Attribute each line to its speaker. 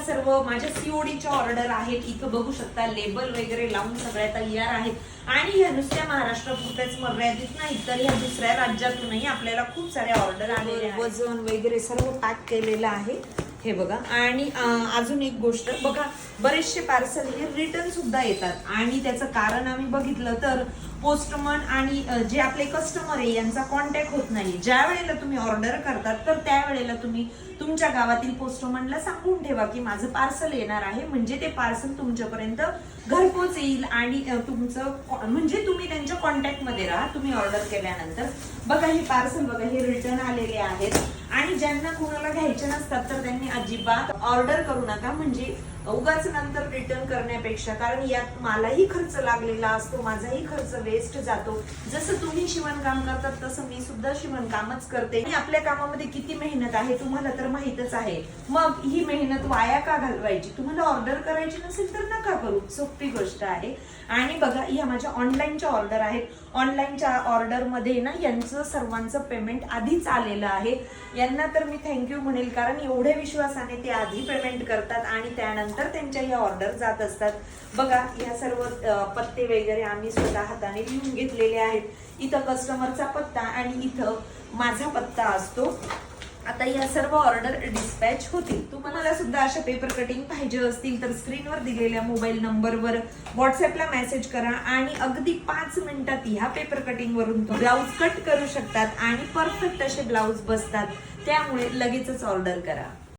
Speaker 1: सर्व माझ्या सीओडीच्या ऑर्डर आहेत. इथं बघू शकता लेबल वगैरे लावून सगळ्या तयार आहेत आणि ह्या नुसत्या महाराष्ट्रापुरत्याच मर्यादित नाही, तर ह्या दुसऱ्या राज्यातूनही आपल्याला खूप साऱ्या ऑर्डर आलेले आहेत. वजन वगैरे सर्व पॅक केलेलं आहे हे बघा. आणि अजून एक गोष्ट बघा, बरेचसे पार्सल हे रिटर्न सुद्धा येतात आणि त्याचं कारण आम्ही बघितलं तर पोस्टमन आणि जे आपले कस्टमर आहे यांचा कॉन्टॅक्ट होत नाही. ज्या वेळेला तुम्ही ऑर्डर करतात तर त्यावेळेला तुम्ही तुमच्या गावातील पोस्टमनला सांगून ठेवा की माझं पार्सल येणार आहे, म्हणजे ते पार्सल तुमच्यापर्यंत घरपोच येईल आणि तुमचं म्हणजे तुम्ही त्यांच्या कॉन्टॅक्ट मध्ये राहा तुम्ही ऑर्डर केल्यानंतर. बघा हे पार्सल बघा, हे रिटर्न आलेले आहेत आणि ज्यांना कुणाला घ्यायचे नसतात तर त्यांनी अजिबात ऑर्डर करू नका, म्हणजे उगाच नंतर रिटर्न करण्यापेक्षा, कारण यात मलाही खर्च लागलेला असतो, माझाही खर्च वेस्ट जातो. जसं तुम्ही शिवणकाम करतात तसं मी सुद्धा शिवणकामच करते आणि आपल्या कामामध्ये किती मेहनत आहे तुम्हाला तर माहितच आहे. मग ही मेहनत वाया का घालवायची? तुम्हाला ऑर्डर करायची नसेल तर नका करू, सोपी गोष्ट आहे. आणि बघा ह्या माझ्या ऑनलाईनच्या ऑर्डर आहेत. ऑनलाईनच्या ऑर्डर मध्ये ना यांचं सर्वांचं पेमेंट आधीच आलेलं आहे. यांना तर मी थँक्यू म्हणेल, कारण एवढ्या विश्वासाने ते आधी पेमेंट करतात आणि त्यानंतर त्यांच्या या ऑर्डर जात असतात. बघा या सर्व पत्ते वगैरे आम्ही स्वतः हाताने लिहून घेतलेले आहेत. इथं कस्टमरचा पत्ता आणि इथं माझा पत्ता असतो. आता या सर्व ऑर्डर डिस्पॅच होतील. तुम्हाला सुद्धा अशा पेपर कटिंग पाहिजे असतील तर स्क्रीनवर दिलेल्या मोबाईल नंबरवर व्हॉट्सअपला मेसेज करा आणि अगदी 5 मिनिटात ह्या पेपर कटिंग वरून ब्लाउज कट करू शकतात आणि परफेक्ट असे ब्लाउज बसतात. त्यामुळे लगेचच ऑर्डर करा.